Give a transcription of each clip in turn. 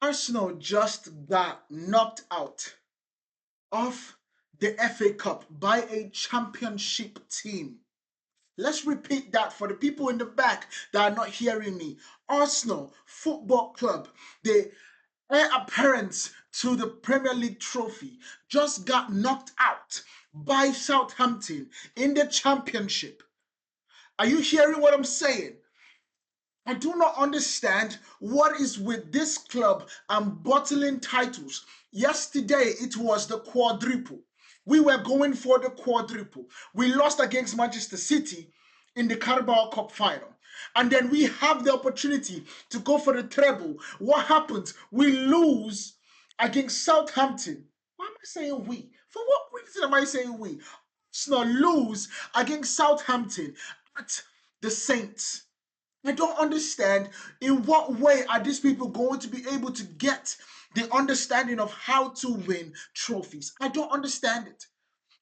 Arsenal just got knocked out of the FA Cup by a championship team. Let's repeat that for the people in the back that are not hearing me. Arsenal Football Club, the heir apparent to the Premier League trophy, just got knocked out by Southampton in the championship. Are you hearing what I'm saying? I do not understand what is with this club and bottling titles. Yesterday, it was the quadruple. We were going for the quadruple. We lost against Manchester City in the Carabao Cup final. And then we have the opportunity to go for the treble. What happens? We lose against Southampton. Why am I saying we? For what reason am I saying we? Arsenal lose against Southampton at the Saints. I don't understand in what way are these people going to be able to get the understanding of how to win trophies. I don't understand it.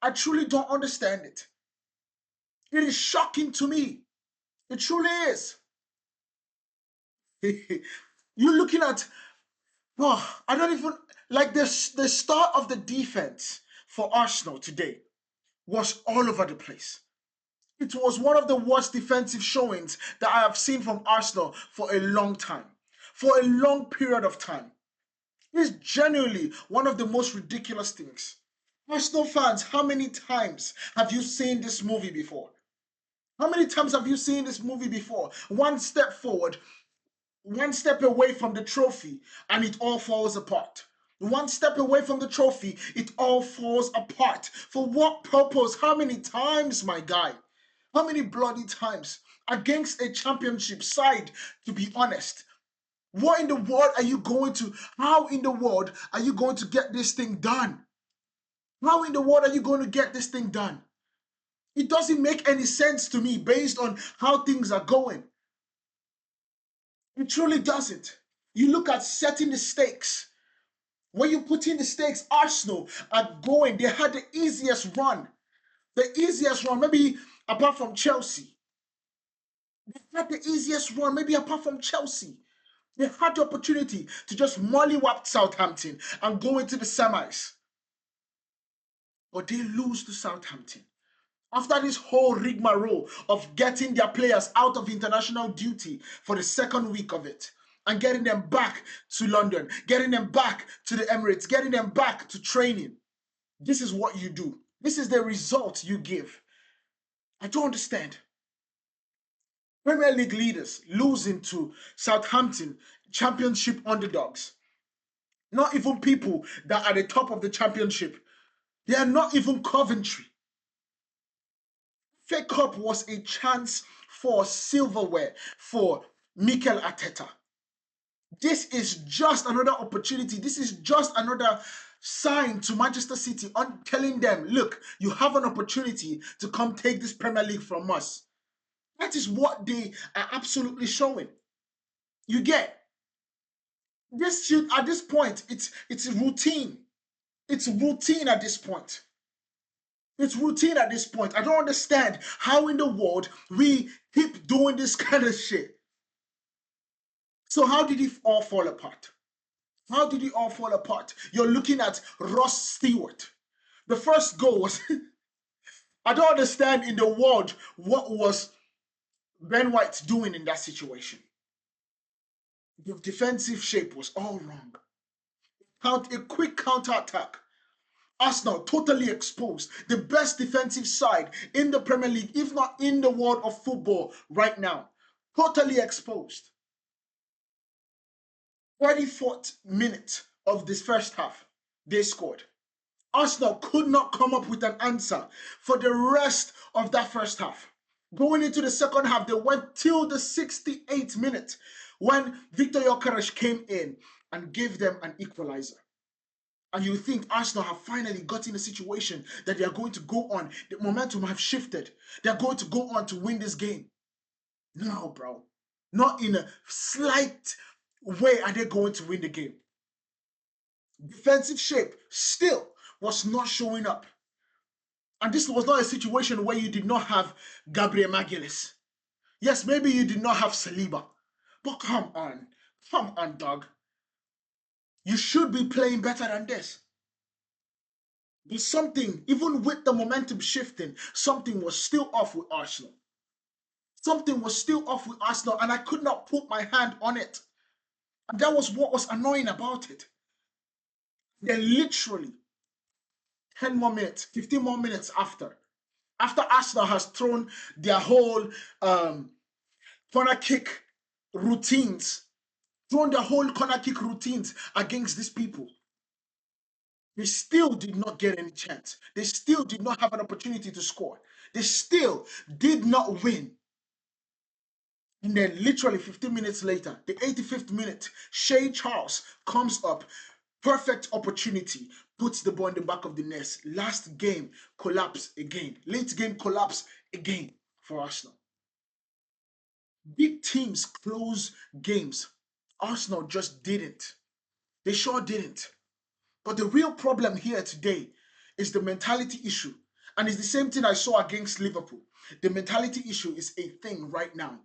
I truly don't understand it. It is shocking to me. It truly is. You're looking at, oh, I don't even like this. The start of the defense for Arsenal today was all over the place. It was one of the worst defensive showings that I have seen from Arsenal for a long time, for a long period of time. It's genuinely one of the most ridiculous things. Arsenal fans, how many times have you seen this movie before? How many times have you seen this movie before? One step forward, one step away from the trophy, and it all falls apart. One step away from the trophy, it all falls apart. For what purpose? How many times, my guy? How many bloody times? Against a championship side, to be honest. What in the world are you going to, how in the world are you going to get this thing done? How in the world are you going to get this thing done? It doesn't make any sense to me based on how things are going. It truly doesn't. You look at setting the stakes. When you put in the stakes, Arsenal are going. They had the easiest run. The easiest run, maybe apart from Chelsea. They had the easiest run, maybe apart from Chelsea. They had the opportunity to just mollywop Southampton and go into the semis. But they lose to Southampton. After this whole rigmarole of getting their players out of international duty for the second week of it and getting them back to London, getting them back to the Emirates, getting them back to training, this is what you do. This is the result you give. I don't understand. Premier League leaders losing to Southampton, championship underdogs. Not even people that are at the top of the championship. They are not even Coventry. FA Cup was a chance for silverware for Mikel Arteta. This is just another opportunity. This is just another sign to Manchester City on telling them, look, you have an opportunity to come take this Premier League from us. That is what they are absolutely showing. You get this should at this point, it's routine. It's routine at this point. It's routine at this point. I don't understand how in the world we keep doing this kind of shit. So how did it all fall apart? How did it all fall apart? You're looking at Ross Stewart. The first goal was I don't understand in the world what was Ben White doing in that situation. The defensive shape was all wrong. A quick counter attack. Arsenal totally exposed. The best defensive side in the Premier League, if not in the world of football right now. Totally exposed. 34th minute of this first half, they scored. Arsenal could not come up with an answer for the rest of that first half. Going into the second half, they went till the 68th minute when Victor Gyökeres came in and gave them an equalizer. And you think Arsenal have finally got in a situation that they are going to go on. The momentum have shifted. They are going to go on to win this game. No, bro. Not in a slight way are they going to win the game. Defensive shape still was not showing up. And this was not a situation where you did not have Gabriel Magalhaes. Yes, maybe you did not have Saliba. But come on, dog. You should be playing better than this. But something, even with the momentum shifting, something was still off with Arsenal. Something was still off with Arsenal, and I could not put my hand on it. And that was what was annoying about it. Then literally 10 more minutes, 15 more minutes after Arsenal has thrown their whole corner kick routines, thrown their whole corner kick routines against these people, they still did not get any chance. They still did not have an opportunity to score. They still did not win. And then literally 15 minutes later, the 85th minute, Shay Charles comes up. Perfect opportunity, puts the ball in the back of the net. Last game, collapse again. Late game, collapse again for Arsenal. Big teams close games. Arsenal just didn't. They sure didn't. But the real problem here today is the mentality issue. And it's the same thing I saw against Liverpool. The mentality issue is a thing right now.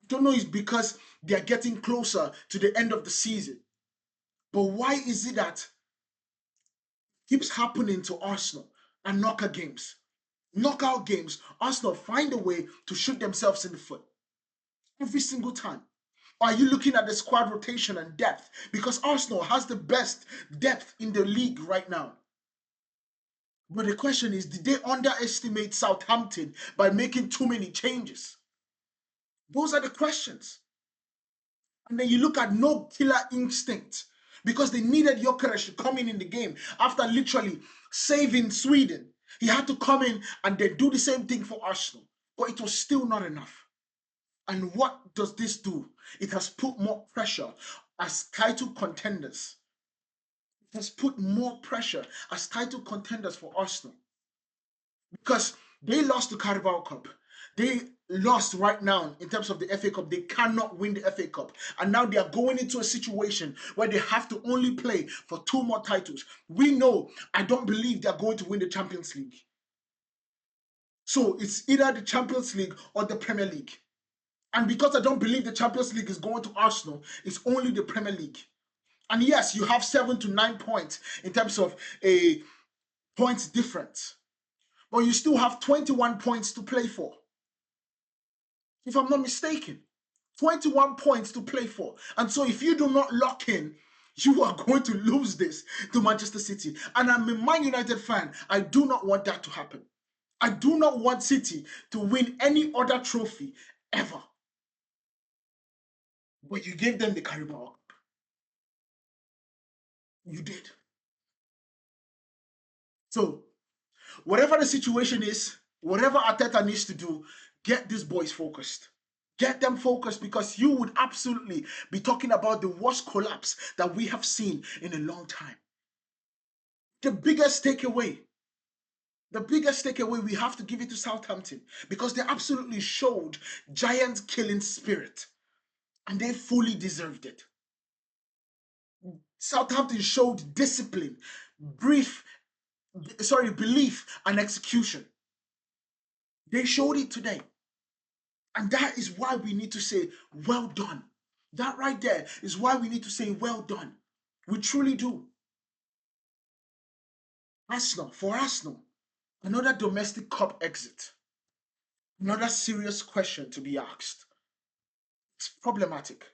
I don't know, it's because they're getting closer to the end of the season. But why is it that keeps happening to Arsenal and knockout games? Knockout games, Arsenal find a way to shoot themselves in the foot every single time. Or are you looking at the squad rotation and depth? Because Arsenal has the best depth in the league right now. But the question is, did they underestimate Southampton by making too many changes? Those are the questions. And then you look at no killer instinct because they needed Gyökeres to come in the game after literally saving Sweden. He had to come in and then do the same thing for Arsenal. But it was still not enough. And what does this do? It has put more pressure as title contenders. It has put more pressure as title contenders for Arsenal. Because they lost the Carabao Cup. They lost right now in terms of the FA Cup. They cannot win the FA Cup. And now they are going into a situation where they have to only play for 2 more titles. We know, I don't believe they're going to win the Champions League. So it's either the Champions League or the Premier League. And because I don't believe the Champions League is going to Arsenal, it's only the Premier League. And yes, you have 7 to 9 points in terms of a points difference. But you still have 21 points to play for. If I'm not mistaken, 21 points to play for. And so if you do not lock in, you are going to lose this to Manchester City. And I'm a Man United fan. I do not want that to happen. I do not want City to win any other trophy ever. But you gave them the Carabao Cup. You did. So, whatever the situation is, whatever Arteta needs to do, get these boys focused. Get them focused because you would absolutely be talking about the worst collapse that we have seen in a long time. The biggest takeaway, we have to give it to Southampton because they absolutely showed giant killing spirit and they fully deserved it. Southampton showed discipline, belief, and execution. They showed it today. And that is why we need to say, well done. That right there is why we need to say, well done. We truly do. For Arsenal, another domestic cup exit. Another serious question to be asked. It's problematic.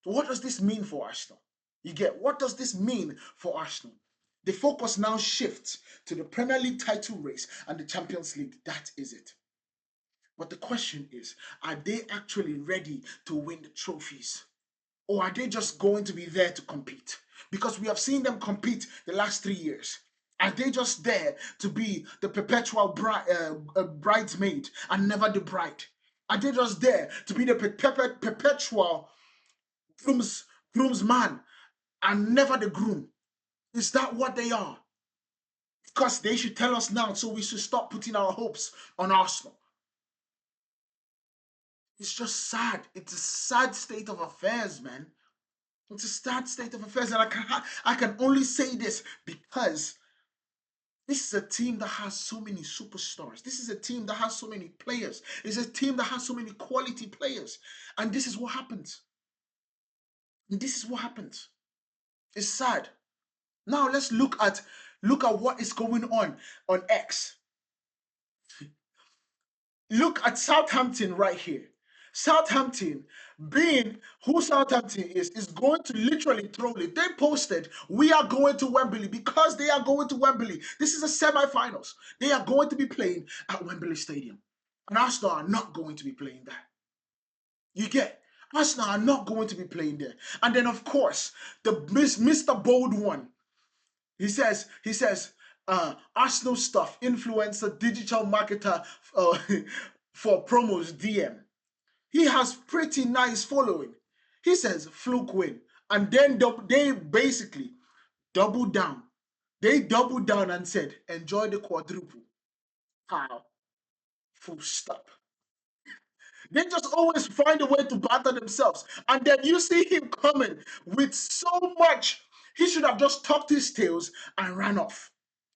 So what does this mean for Arsenal? You get, what does this mean for Arsenal? The focus now shifts to the Premier League title race and the Champions League. That is it. But the question is, are they actually ready to win the trophies? Or are they just going to be there to compete? Because we have seen them compete the last 3 years. Are they just there to be the perpetual bridesmaid and never the bride? Are they just there to be the perpetual groomsman and never the groom? Is that what they are? Because they should tell us now, so we should stop putting our hopes on Arsenal. It's just sad. It's a sad state of affairs, man. It's a sad state of affairs, and I can only say this because this is a team that has so many superstars. This is a team that has so many players. It's a team that has so many quality players, and this is what happens. And this is what happens. It's sad. Now let's look at what is going on X. Look at Southampton right here. Southampton, being who Southampton is going to literally throw it. They posted, we are going to Wembley because they are going to Wembley. This is a semi-finals. They are going to be playing at Wembley Stadium. And Arsenal are not going to be playing there. You get? Arsenal are not going to be playing there. And then, of course, the Mr. Bold one, he says, Arsenal stuff, influencer, digital marketer uh, for promos, DM. He has pretty nice following. He says fluke win, and then they basically doubled down. They doubled down and said, enjoy the quadruple. How? Full stop. They just always find a way to batter themselves. And then you see him coming with so much. He should have just tucked his tails and ran off.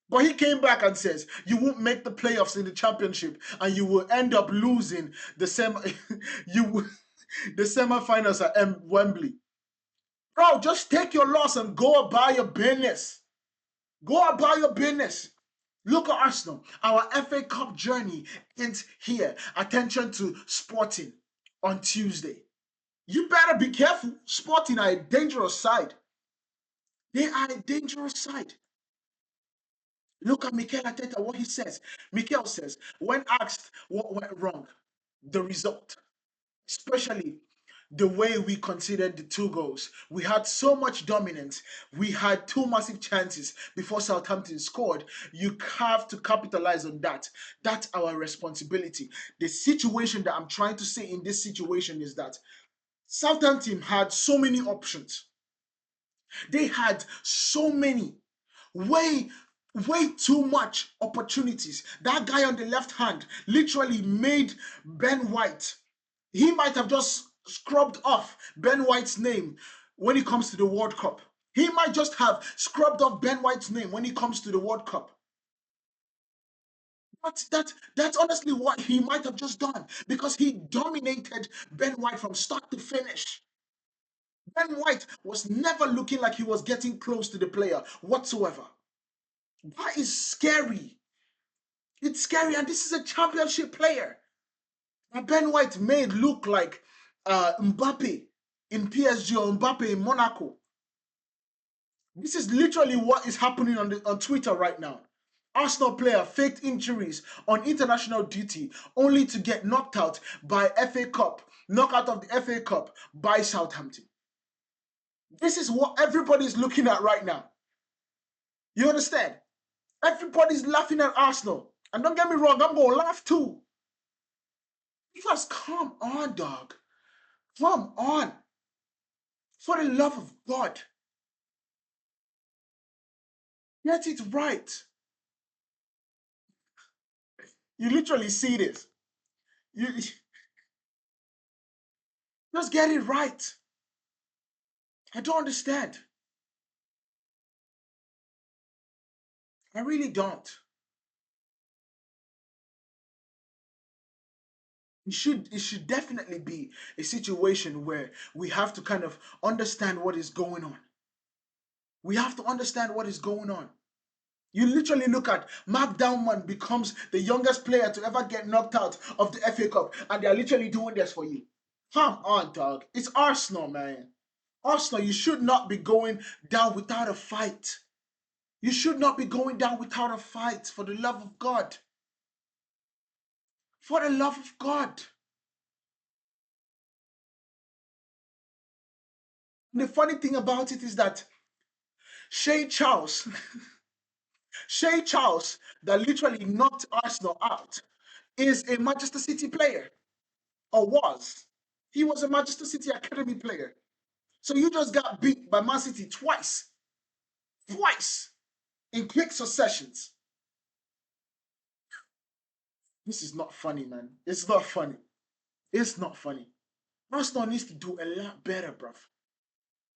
But he came back and says, you won't make the playoffs in the championship and you will end up losing the the semi-finals at Wembley. Bro, just take your loss and go about your business. Go about your business. Look at Arsenal. Our FA Cup journey ends here. Attention to Sporting on Tuesday. You better be careful. Sporting are a dangerous side. They are a dangerous side. Look at Mikel Arteta, what he says. Mikel says, when asked what went wrong, the result, especially the way we considered the two goals. We had so much dominance. We had two massive chances before Southampton scored. You have to capitalize on that. That's our responsibility. The situation that I'm trying to say in this situation is that Southampton had so many options. They had so many, way, way too much opportunities. That guy on the left hand literally made Ben White. He might have just scrubbed off Ben White's name when it comes to the World Cup. He might just have scrubbed off Ben White's name when it comes to the World Cup. That's honestly what he might have just done because he dominated Ben White from start to finish. Ben White was never looking like he was getting close to the player whatsoever. That is scary. It's scary, and this is a championship player. And Ben White made look like Mbappe in PSG or Mbappe in Monaco. This is literally what is happening on Twitter right now. Arsenal player faked injuries on international duty only to get knocked out by knockout of the FA Cup by Southampton. This is what everybody's looking at right now. You understand? Everybody's laughing at Arsenal. And don't get me wrong, I'm going to laugh too. Because come on, dog. Come on. For the love of God. Get it right. You literally see this. You just get it right. I don't understand. I really don't. It should definitely be a situation where we have to kind of understand what is going on. We have to understand what is going on. You literally look at Mark Downman becomes the youngest player to ever get knocked out of the FA Cup, and they're literally doing this for you. Come on, dog. It's Arsenal, man. Arsenal, you should not be going down without a fight. You should not be going down without a fight, for the love of God. For the love of God. And the funny thing about it is that Shay Charles, Shay Charles, that literally knocked Arsenal out, is a Manchester City player, or was. He was a Manchester City Academy player. So you just got beat by Man City twice. Twice in quick successions. This is not funny, man. It's not funny. It's not funny. Arsenal needs to do a lot better, bruv.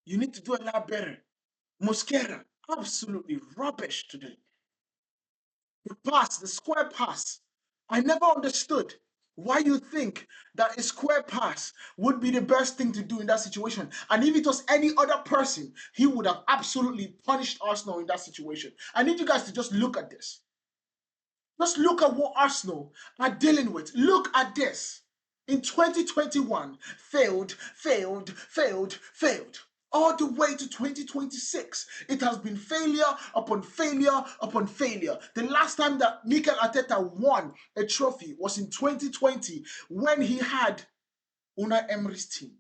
You need to do a lot better. Mosquera, absolutely rubbish today. The pass, the square pass. I never understood. Why you think that a square pass would be the best thing to do in that situation? And if it was any other person, he would have absolutely punished Arsenal in that situation. I need you guys to just look at this. Just look at what Arsenal are dealing with. Look at this. In 2021, failed. All the way to 2026, it has been failure upon failure upon failure. The last time that Mikel Arteta won a trophy was in 2020 when he had Unai Emery's team.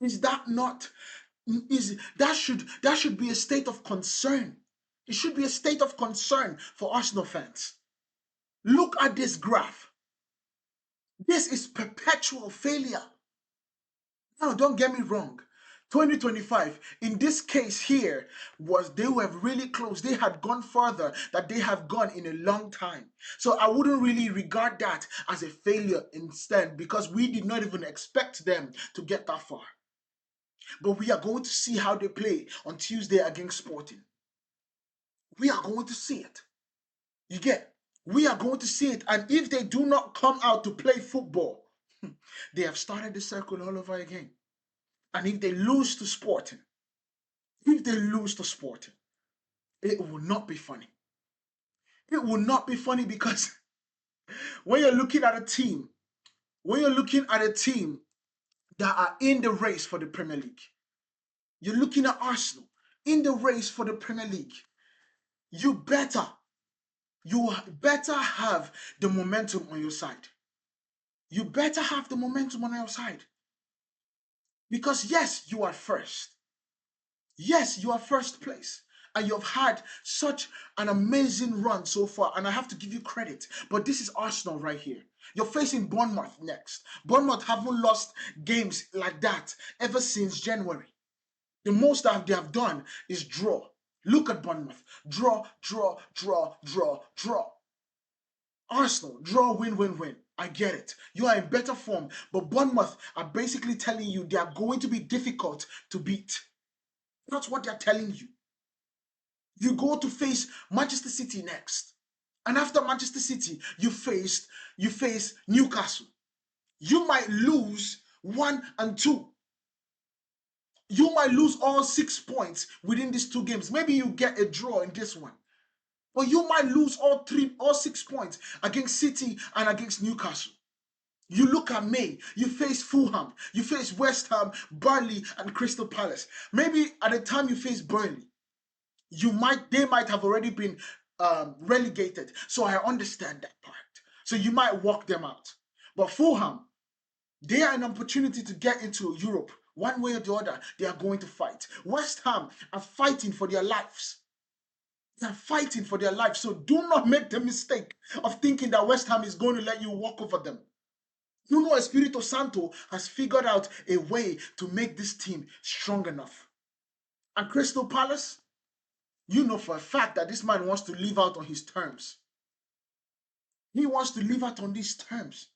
Is that not? That should be a state of concern. It should be a state of concern for Arsenal fans. Look at this graph. This is perpetual failure. Now, don't get me wrong. 2025, in this case here, they were really close. They had gone further than they have gone in a long time. So I wouldn't really regard that as a failure instead, because we did not even expect them to get that far. But we are going to see how they play on Tuesday against Sporting. We are going to see it. You get? We are going to see it. And if they do not come out to play football, they have started the circle all over again. And if they lose to Sporting, it will not be funny. It will not be funny because when you're looking at a team that are in the race for the Premier League, you're looking at Arsenal in the race for the Premier League, you better have the momentum on your side. You better have the momentum on your side. Because yes, you are first. Yes, you are first place. And you've had such an amazing run so far. And I have to give you credit. But this is Arsenal right here. You're facing Bournemouth next. Bournemouth haven't lost games like that ever since January. The most that they have done is draw. Look at Bournemouth. Draw. Arsenal, draw, win. I get it. You are in better form. But Bournemouth are basically telling you they are going to be difficult to beat. That's what they're telling you. You go to face Manchester City next. And after Manchester City, you face Newcastle. You might lose 1 and 2. You might lose all 6 points within these 2 games. Maybe you get a draw in this one. But you might lose all 6 points against City and against Newcastle. You look at May, you face Fulham, you face West Ham, Burnley, and Crystal Palace. Maybe at the time you face Burnley, they might have already been relegated. So I understand that part. So you might walk them out. But Fulham, they are an opportunity to get into Europe. One way or the other, they are going to fight. West Ham are fighting for their lives. They are fighting for their lives. So do not make the mistake of thinking that West Ham is going to let you walk over them. Nuno Espirito Santo has figured out a way to make this team strong enough. And Crystal Palace, you know for a fact that this man wants to live out on his terms. He wants to live out on these terms.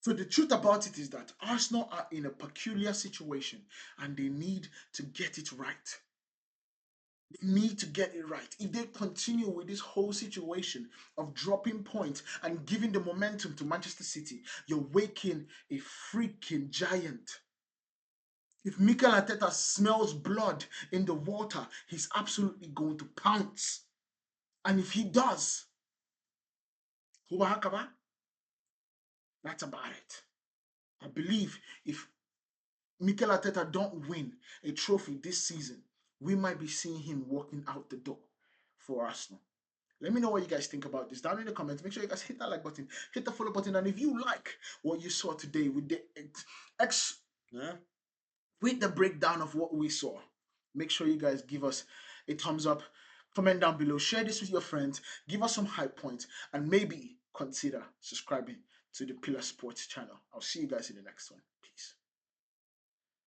So the truth about it is that Arsenal are in a peculiar situation and they need to get it right. They need to get it right. If they continue with this whole situation of dropping points and giving the momentum to Manchester City, you're waking a freaking giant. If Mikel Arteta smells blood in the water, he's absolutely going to pounce. And if he does, that's about it. I believe if Mikel Arteta don't win a trophy this season, we might be seeing him walking out the door for Arsenal. Let me know what you guys think about this down in the comments. Make sure you guys hit that like button, hit the follow button, and if you like what you saw today with with the breakdown of what we saw, make sure you guys give us a thumbs up, comment down below, share this with your friends, give us some high points, and maybe consider subscribing to the Pillar Sports channel. I'll see you guys in the next one. Peace.